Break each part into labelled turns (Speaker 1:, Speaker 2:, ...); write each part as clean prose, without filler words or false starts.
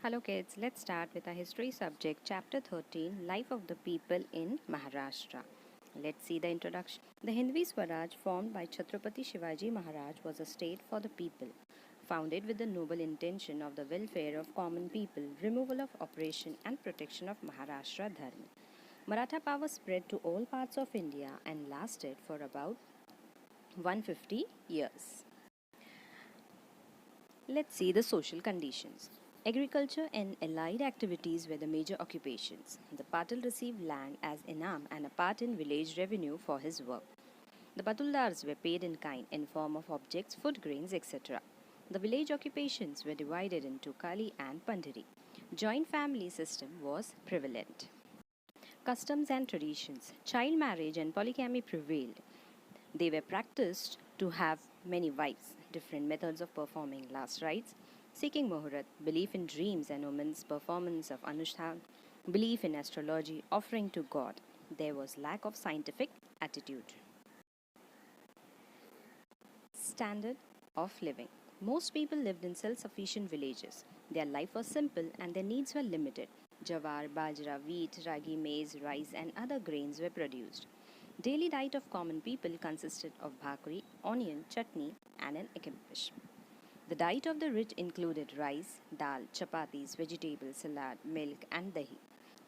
Speaker 1: Hello kids, let's start with our history subject, chapter 13, Life of the People in Maharashtra. Let's see the introduction. The Hindvi Swaraj formed by Chhatrapati Shivaji Maharaj was a state for the people, founded with the noble intention of the welfare of common people, removal of oppression and protection of Maharashtra Dharma. Maratha power spread to all parts of India and lasted for about 150 years. Let's see the social conditions. Agriculture and allied activities were the major occupations. The Patil received land as inam and a part in village revenue for his work. The Patuldars were paid in kind in form of objects, food grains, etc. The village occupations were divided into Kali and Pandhari. Joint family system was prevalent. Customs and traditions. Child marriage and polygamy prevailed. They were practiced to have many wives, different methods of performing last rites, seeking Muhurat, belief in dreams and omens, performance of Anushthan, belief in astrology, offering to God. There was lack of scientific attitude. Standard of living. Most people lived in self sufficient villages. Their life was simple and their needs were limited. Jawar, bajra, wheat, ragi, maize, rice, and other grains were produced. Daily diet of common people consisted of bhakri, onion, chutney, and an akimpish. The diet of the rich included rice, dal, chapatis, vegetables, salad, milk, and dahi.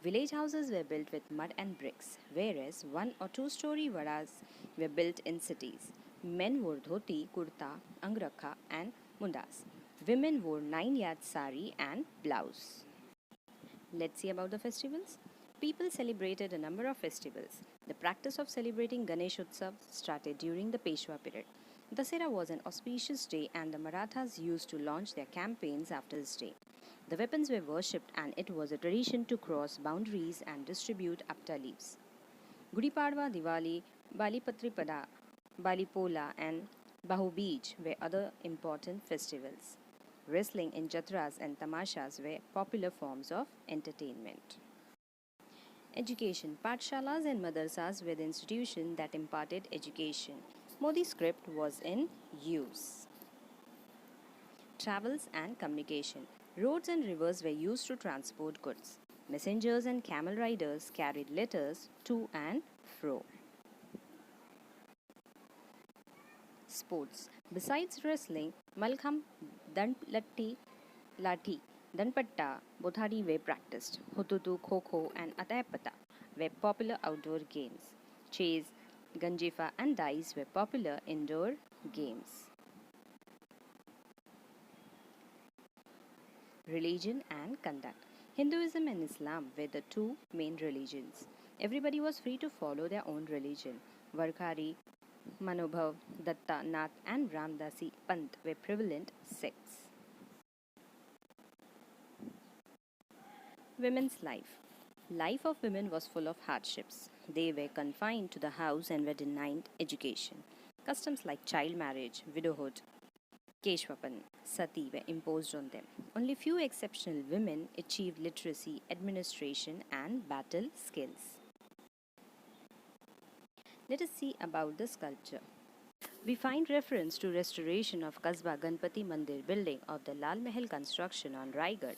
Speaker 1: Village houses were built with mud and bricks, whereas one or two story vadas were built in cities. Men wore dhoti, kurta, angrakha, and mundas. Women wore 9 yard sari and blouse. Let's see about the festivals. People celebrated a number of festivals. The practice of celebrating Ganesh Utsav started during the Peshwa period. Dasera was an auspicious day and the Marathas used to launch their campaigns after this day. The weapons were worshipped and it was a tradition to cross boundaries and distribute apta leaves. Gudi Padwa, Diwali, Balipatripada, Balipola and Bahubij were other important festivals. Wrestling in jatras and tamashas were popular forms of entertainment. Education. Pathshalas and madrasas were the institutions that imparted education. Modi script was in use. Travels and communication. Roads and rivers were used to transport goods. Messengers and camel riders carried letters to and fro. Sports. Besides wrestling, Malkham, Danlatti, Lathi, Danpatta, Bothari were practiced. Hututu, Kho-Kho and Atayapata were popular outdoor games. Chase, Ganjifa and dice were popular indoor games. Religion and conduct. Hinduism and Islam were the two main religions. Everybody was free to follow their own religion. Varkari, Manobhav, Datta, Nath and Ramdasi Pant were prevalent sects. Women's life. Life of women was full of hardships. They were confined to the house and were denied education. Customs like child marriage, widowhood, Keshwapan, Sati were imposed on them. Only few exceptional women achieved literacy, administration, and battle skills. Let us see about the sculpture. We find reference to restoration of Kasba Ganpati Mandir building of the Lal Mahal construction on Raigad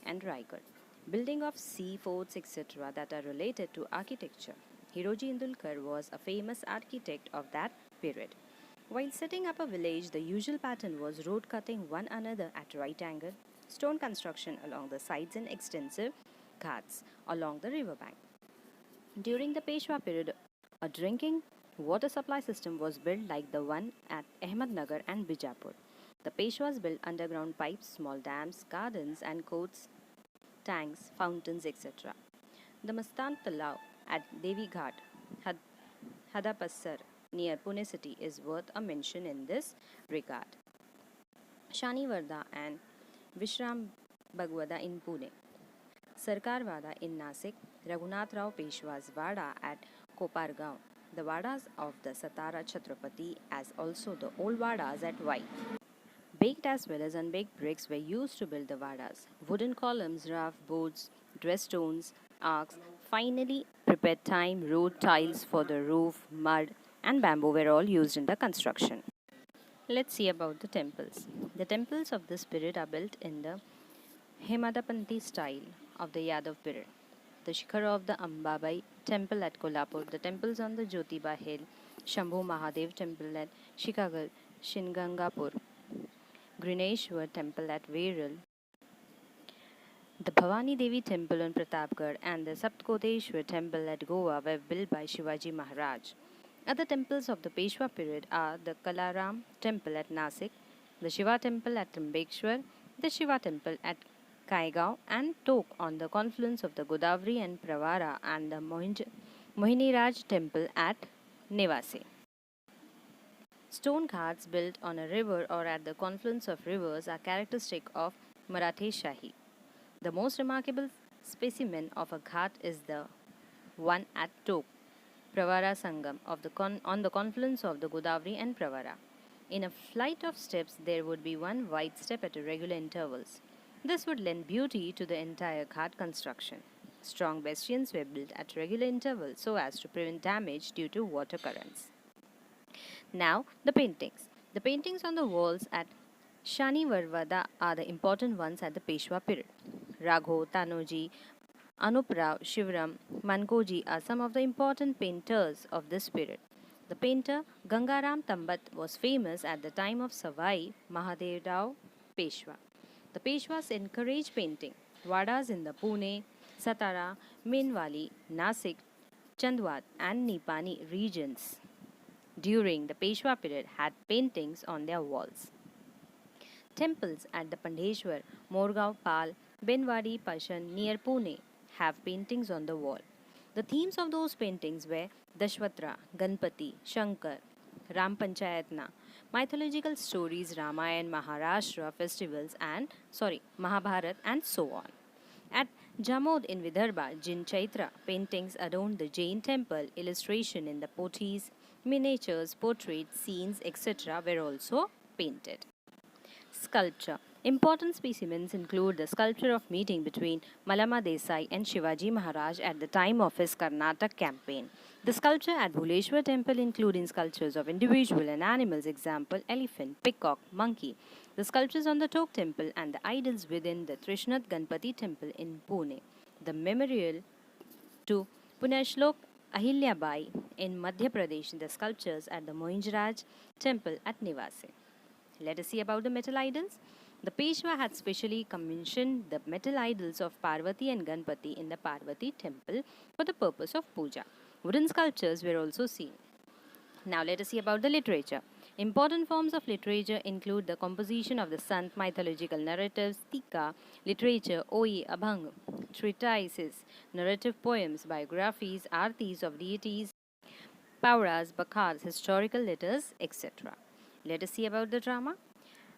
Speaker 1: and Raigad, building of sea forts etc. that are related to architecture. Hiroji Indulkar was a famous architect of that period. While setting up a village, the usual pattern was road cutting one another at right angle, stone construction along the sides and extensive ghats along the riverbank. During the Peshwa period, a drinking water supply system was built like the one at Ahmednagar and Bijapur. The Peshwas built underground pipes, small dams, gardens and courts, tanks, fountains, etc. The Mastan Talao at Devi Ghat, Hadapassar, near Pune city, is worth a mention in this regard. Shani Varda and Vishram Bagwada in Pune, Sarkar Vada in Nasik, Raghunath Rao Peshwa's Vada at Kopargaon, the Vadas of the Satara Chhatrapati, as also the old Vadas at Vai. Baked as well as unbaked bricks were used to build the Vadas. Wooden columns, raft boards, dress stones, arcs, finally prepared time, road tiles for the roof, mud, and bamboo were all used in the construction. Let's see about the temples. The temples of this period are built in the Hemadapanthi style of the Yadav period. The Shikhara of the Ambabai temple at Kolhapur, the temples on the Jyotiba hill, Shambhu Mahadev temple at Shikagal, Shingangapur, Grineshwar temple at Veral, the Bhavani Devi temple on Pratapgarh and the Saptkoteshwar temple at Goa were built by Shivaji Maharaj. Other temples of the Peshwa period are the Kalaram temple at Nasik, the Shiva temple at Trimbekeshwar, the Shiva temple at Kaigaon and Tok on the confluence of the Godavari and Pravara, and the Mohiniraj temple at Nevase. Stone ghats built on a river or at the confluence of rivers are characteristic of Marathe Shahi. The most remarkable specimen of a ghat is the one at Tok, Pravara Sangam on the confluence of the Godavari and Pravara. In a flight of steps, there would be one wide step at regular intervals. This would lend beauty to the entire ghat construction. Strong bastions were built at regular intervals so as to prevent damage due to water currents. Now, the paintings. The paintings on the walls at Shani Varvada are the important ones at the Peshwa period. Ragho, Tanoji, Anuprao, Shivram, Mankoji are some of the important painters of this period. The painter Gangaram Tambat was famous at the time of Savai Mahadev Rao Peshwa. The Peshwas encouraged painting. Wadas in the Pune, Satara, Mainwali, Nasik, Chandwad and Nipani regions during the Peshwa period had paintings on their walls. Temples at the Pandeshwar, Morgaon, Pal, Benwadi, Pashan near Pune have paintings on the wall. The themes of those paintings were Dashwatra, Ganpati, Shankar, Ram Panchayatna, mythological stories, Ramayana, Maharashtra festivals, Mahabharat, and so on. At Jamod in Vidarbha, Jin Chaitra paintings adorned the Jain temple. Illustration in the pothis, miniatures, portraits, scenes, etc. were also painted. Sculpture. Important specimens include the sculpture of meeting between Malama Desai and Shivaji Maharaj at the time of his Karnataka campaign. The sculpture at Bhuleshwar temple including sculptures of individual and animals, example elephant, peacock, monkey. The sculptures on the Tok temple and the idols within the Trishnath Ganpati temple in Pune. The memorial to Punyashlok Ahilyabai in Madhya Pradesh, the sculptures at the Mohinjraj temple at Nivase. Let us see about the metal idols. The Peshwa had specially commissioned the metal idols of Parvati and Ganpati in the Parvati temple for the purpose of puja. Wooden sculptures were also seen. Now let us see about the literature. Important forms of literature include the composition of the Sant mythological narratives, Tika, literature, Oi, Abhang, treatises, narrative poems, biographies, artis of deities, pauras, bakhars, historical letters, etc. Let us see about the drama.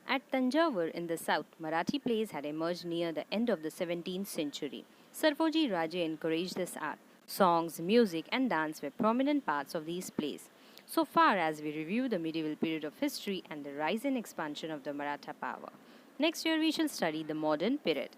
Speaker 1: At Tanjavur in the south, Marathi plays had emerged near the end of the 17th century. Sarvoji Raje encouraged this art. Songs, music, and dance were prominent parts of these plays. So far as we review the medieval period of history and the rise and expansion of the Maratha power. Next year we shall study the modern period.